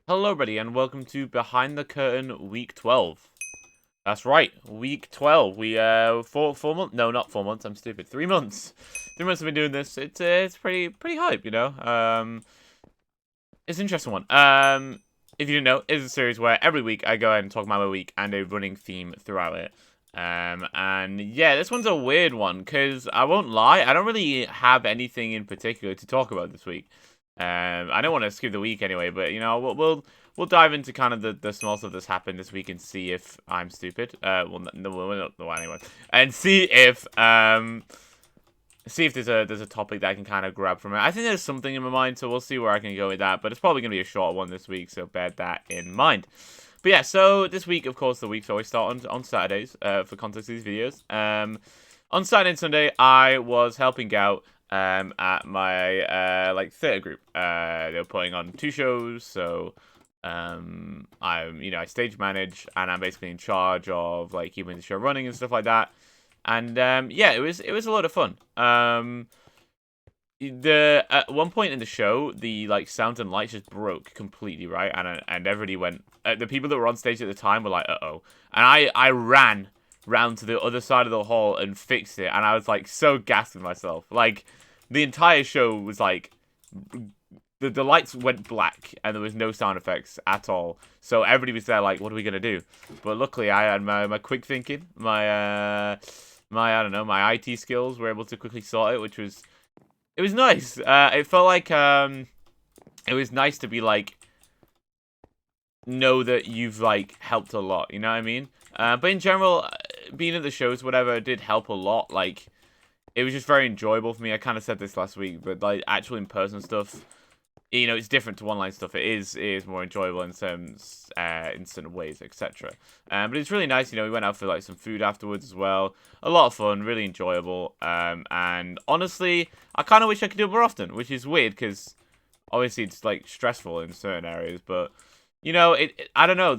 Hello, everybody, and welcome to Behind the Curtain Week 12. That's right, Week 12. We, 4 months? No, not 4 months, I'm stupid. 3 months. 3 months I've been doing this. It's pretty hype, you know? It's an interesting one. If you didn't know, it's a series where every week I go ahead and talk about my week and a running theme throughout it. And yeah, this one's a weird one, because I won't lie, I don't really have anything in particular to talk about this week. I don't want to skip the week anyway, but you know, we'll dive into kind of the small stuff that's happened this week and see if I'm stupid. Well, anyway, and see if there's a topic that I can kind of grab from it. I think there's something in my mind, so we'll see where I can go with that. But it's probably gonna be a short one this week, so bear that in mind. But yeah, so this week, of course, the weeks always start on Saturdays. For context of these videos, on Saturday and Sunday, I was helping out at my like theater group. They were putting on two shows, so I stage manage, and I'm basically in charge of like keeping the show running and stuff like that. And yeah, it was a lot of fun. The At one point in the show, the like sound and lights just broke completely, right? And everybody went. The people that were on stage at the time were like, "Uh oh!" And I ran round to the other side of the hall and fixed it, and I was like so gassed with myself. Like the entire show was like the lights went black and there was no sound effects at all. So everybody was there like, what are we gonna do? But luckily I had my quick thinking, my I don't know, my IT skills were able to quickly sort it, which was it was nice. It felt like it was nice to be like know that you've like helped a lot, you know what I mean? But in general, being at the shows, whatever, did help a lot. Like it was just very enjoyable for me. I kind of said this last week, but like actual in-person stuff, you know, it's different to online stuff. It is more enjoyable in certain ways, etc. But it's really nice. You know, we went out for like some food afterwards as well. A lot of fun, really enjoyable. And honestly, I kind of wish I could do it more often, which is weird because obviously it's like stressful in certain areas, but. You know, I don't know,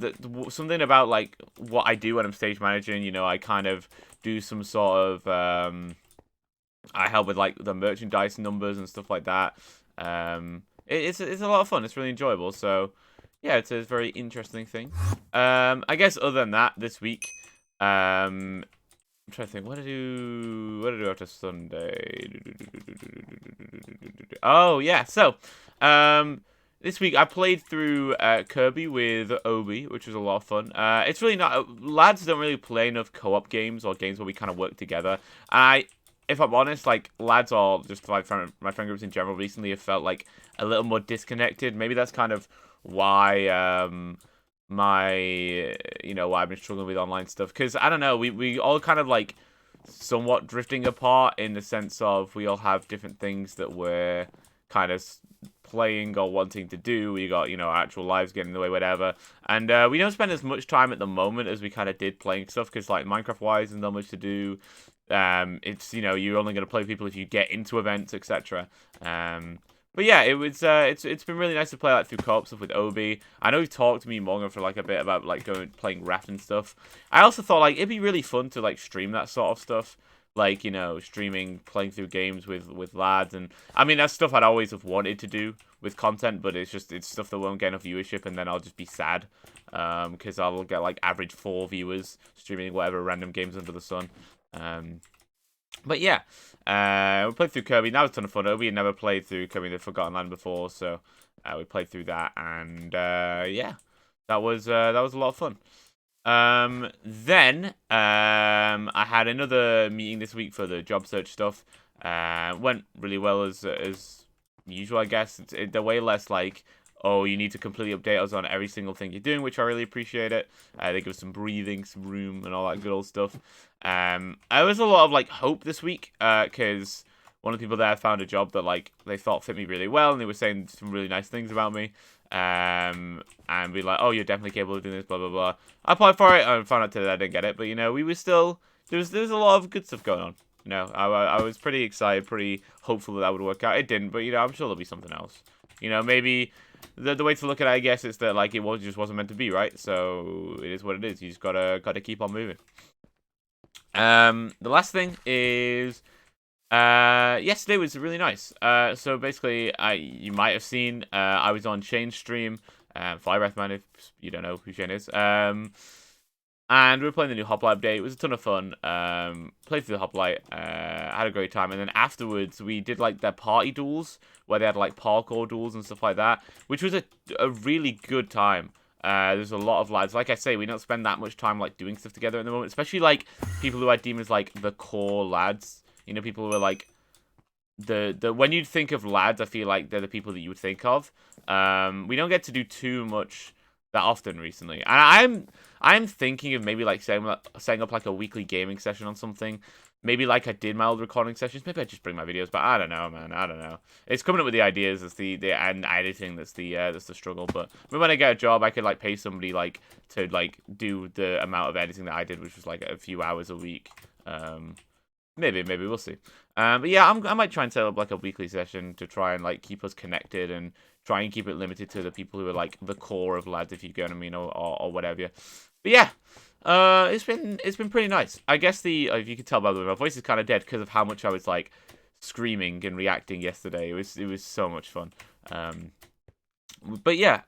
something about, like, what I do when I'm stage managing, you know, I kind of do some sort of, I help with, like, the merchandise numbers and stuff like that. It's a lot of fun. It's really enjoyable. So, yeah, it's a very interesting thing. I guess other than that, this week, I'm trying to think. What to do after Sunday? Oh yeah. So, this week I played through Kirby with Obi, which was a lot of fun. It's really not. Lads don't really play enough co-op games or games where we kind of work together. If I'm honest, like lads or just like my friend groups in general recently have felt like a little more disconnected. Maybe that's kind of why why I've been struggling with online stuff, because I don't know, we all kind of like somewhat drifting apart in the sense of we all have different things that we're kind of playing or wanting to do. We got, you know, our actual lives getting in the way, whatever. And we don't spend as much time at the moment as we kind of did playing stuff, because like Minecraft wise there's not much to do. It's, you know, you're only going to play with people if you get into events, etc. But yeah, it's been really nice to play like through co-op stuff with Obi. I know you've talked to me, Morgan, for like a bit about like playing raft and stuff. I also thought like it'd be really fun to like stream that sort of stuff. Like, you know, streaming, playing through games with lads, and I mean that's stuff I'd always have wanted to do with content, but it's stuff that won't get enough viewership, and then I'll just be sad, because I'll get like average 4 viewers streaming whatever random games under the sun. But yeah, we played through Kirby. That was a ton of fun. We had never played through Kirby the Forgotten Land before, so we played through that, and yeah, that was a lot of fun. Then I had another meeting this week for the job search stuff. Went really well as usual, I guess. They're way less like, oh, you need to completely update us on every single thing you're doing, which I really appreciate it. They give us some breathing, some room, and all that good old stuff. There was a lot of like hope this week, because one of the people there found a job that like they thought fit me really well, and they were saying some really nice things about me. And be like, oh, you're definitely capable of doing this, blah blah blah. I applied for it and found out today that I didn't get it, but you know, we were still there was a lot of good stuff going on. You know, I was pretty excited, pretty hopeful that would work out. It didn't, but you know, I'm sure there'll be something else. You know, maybe the way to look at it, I guess, is that like just wasn't meant to be, right? So it is what it is. You just gotta keep on moving. The last thing is, yesterday was really nice. So basically, you might have seen, I was on Shane's stream. Fire Breath Man, if you don't know who Shane is. And we were playing the new Hoplite update. It was a ton of fun. Played through the Hoplite. Had a great time. And then afterwards, we did like their party duels, where they had like parkour duels and stuff like that, which was a really good time. There's a lot of lads. Like I say, we don't spend that much time like doing stuff together at the moment, especially like people who I deem as like the core lads. You know, people who are like the when you think of lads, I feel like they're the people that you would think of. We don't get to do too much that often recently, and I'm thinking of maybe like setting up like a weekly gaming session on something. Maybe like I did my old recording sessions. Maybe I just bring my videos, but I don't know, man. I don't know. It's coming up with the ideas. That's the and editing. That's the struggle. But when I get a job, I could like pay somebody like to like do the amount of editing that I did, which was like a few hours a week. Maybe we'll see. But yeah, I might try and set up like a weekly session to try and like keep us connected and try and keep it limited to the people who are like the core of lads, if you get what I mean, or whatever. But yeah, it's been pretty nice. I guess if you could tell by the way, my voice is kind of dead because of how much I was like screaming and reacting yesterday. It was so much fun. But yeah,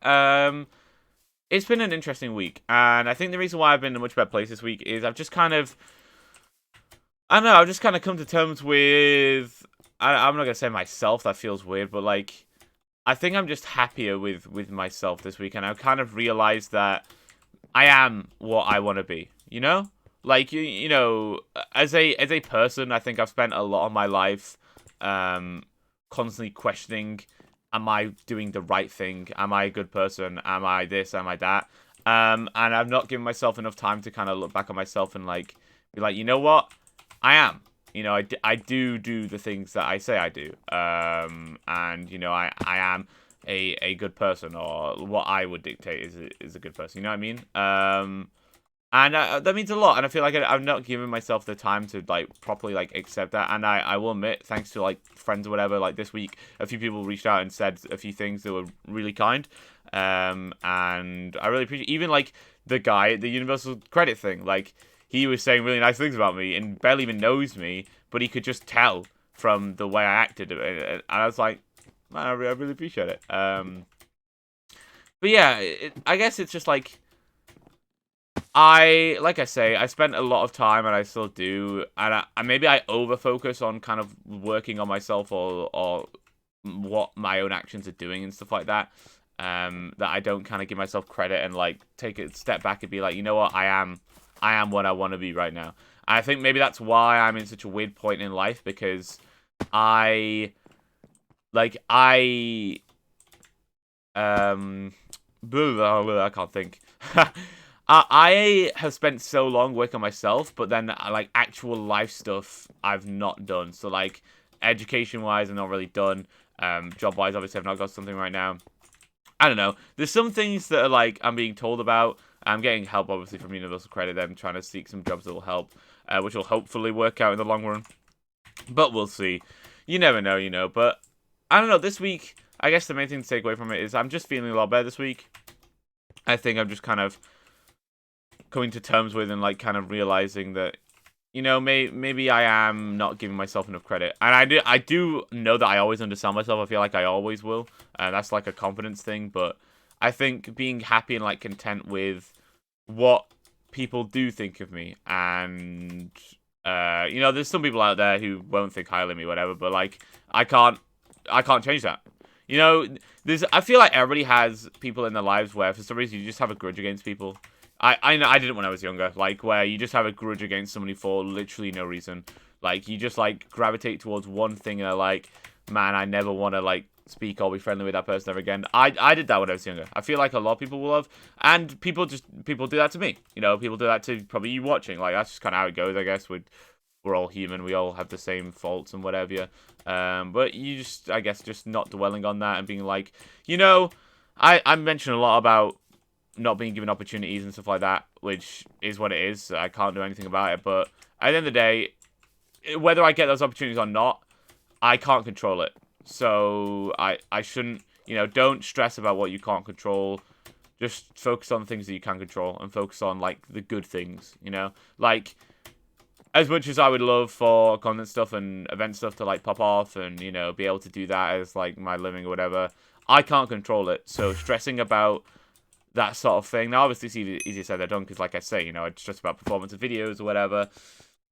it's been an interesting week, and I think the reason why I've been in a much better place this week is I've just kind of, I don't know, I've just kind of come to terms with, I'm not going to say myself, that feels weird, but like, I think I'm just happier with myself this week, and I've kind of realized that I am what I want to be, you know? Like, you know, as a person, I think I've spent a lot of my life constantly questioning, am I doing the right thing? Am I a good person? Am I this? Am I that? And I've not given myself enough time to kind of look back on myself and like, be like, you know what? I am. You know, I do the things that I say I do. And, you know, I am a good person, or what I would dictate is a good person. You know what I mean? And that means a lot. And I feel like I've not given myself the time to, like, properly, like, accept that. And I will admit, thanks to, like, friends or whatever, like, this week, a few people reached out and said a few things that were really kind. And I really appreciate, even, like, the guy at the Universal Credit thing, like, he was saying really nice things about me and barely even knows me, but he could just tell from the way I acted. And I was like, man, I really appreciate it. But yeah, I guess it's just like, like I say, I spent a lot of time, and I still do, and maybe I over-focus on kind of working on myself or what my own actions are doing and stuff like that. That I don't kind of give myself credit and like take a step back and be like, you know what, I am what I want to be right now. And I think maybe that's why I'm in such a weird point in life, because I can't think. I have spent so long working on myself, but then like actual life stuff I've not done. So like education wise, I'm not really done. Job wise, obviously I've not got something right now. I don't know. There's some things that are like I'm being told about. I'm getting help, obviously, from Universal Credit. I'm trying to seek some jobs that will help, which will hopefully work out in the long run. But we'll see. You never know, you know. But I don't know. This week, I guess the main thing to take away from it is I'm just feeling a lot better this week. I think I'm just kind of coming to terms with and like kind of realizing that, you know, maybe I am not giving myself enough credit. And I do know that I always undersell myself. I feel like I always will. And that's like a confidence thing. But I think being happy and like content with what people do think of me, and you know, there's some people out there who won't think highly of me, whatever, but like I can't change that. You know, I feel like everybody has people in their lives where for some reason you just have a grudge against people. I know I did it when I was younger, like where you just have a grudge against somebody for literally no reason. Like you just like gravitate towards one thing and are like, man, I never want to like speak or be friendly with that person ever again. I did that when I was younger. I feel like a lot of people will have, and people do that to me. You know, people do that to probably you watching. Like that's just kind of how it goes, I guess. We're all human. We all have the same faults and whatever. But you just, I guess, just not dwelling on that and being like, you know, I mentioned a lot about not being given opportunities and stuff like that, which is what it is. I can't do anything about it. But at the end of the day, whether I get those opportunities or not, I can't control it. So I shouldn't, you know, don't stress about what you can't control. Just focus on things that you can control and focus on like the good things, you know? Like as much as I would love for content stuff and event stuff to like pop off and, you know, be able to do that as like my living or whatever, I can't control it. So stressing about that sort of thing. Now, obviously, it's easier said than done because, like I say, it's just about performance of videos or whatever.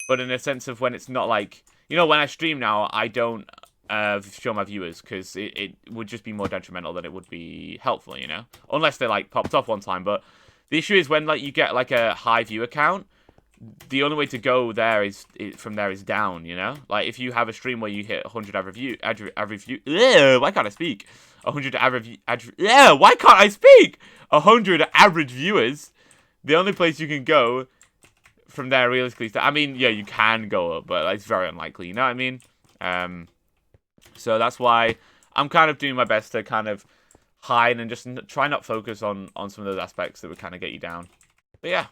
But in a sense of when it's not like, when I stream now, I don't show my viewers because it would just be more detrimental than it would be helpful, unless they like popped off one time. But the issue is when like you get like a high viewer count, the only way to go there is from there is down, like if you have a stream where you hit 100 average view, why can't I speak? 100 average, why can't I speak? 100 average viewers, the only place you can go from there realistically, I mean, yeah, you can go up, but it's very unlikely, you know what I mean? So that's why I'm kind of doing my best to kind of hide and just try not focus on some of those aspects that would kind of get you down. But yeah,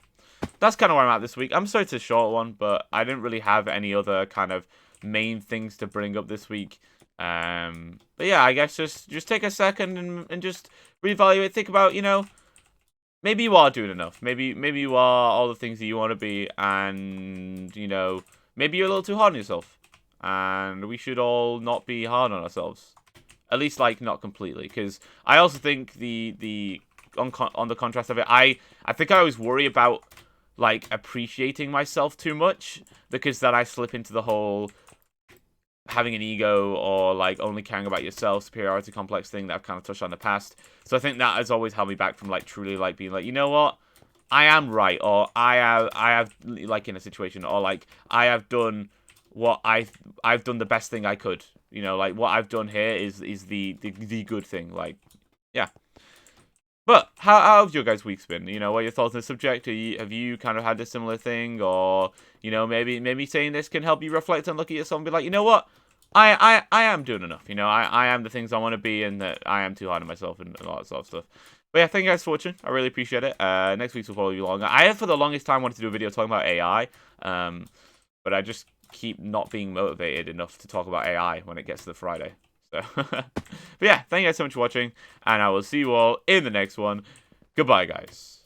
that's kind of where I'm at this week. I'm sorry it's a short one, but I didn't really have any other kind of main things to bring up this week. But yeah, I guess just take a second and just reevaluate, think about, maybe you are doing enough. Maybe you are all the things that you want to be, and maybe you're a little too hard on yourself. And we should all not be hard on ourselves, at least like not completely. Because I also think on the contrast of it, I think I always worry about like appreciating myself too much, because then I slip into the whole having an ego or like only caring about yourself, superiority complex thing that I've kind of touched on in the past. So I think that has always held me back from like truly like being like, you know what, I am right, or I have like in a situation, or like I have done what I've done the best thing I could. Like what I've done here is the good thing. Like, yeah. But how have your guys' weeks been? What are your thoughts on the subject? Have you kind of had a similar thing, or maybe saying this can help you reflect and look at yourself and be like, you know what, I am doing enough. I am the things I want to be, and that I am too hard on myself and all that sort of stuff. But yeah, thank you guys for watching. I really appreciate it. Next week's will probably be longer. I have for the longest time wanted to do a video talking about AI, but I just keep not being motivated enough to talk about AI when it gets to the Friday. So, but yeah, thank you guys so much for watching, and I will see you all in the next one. Goodbye, guys.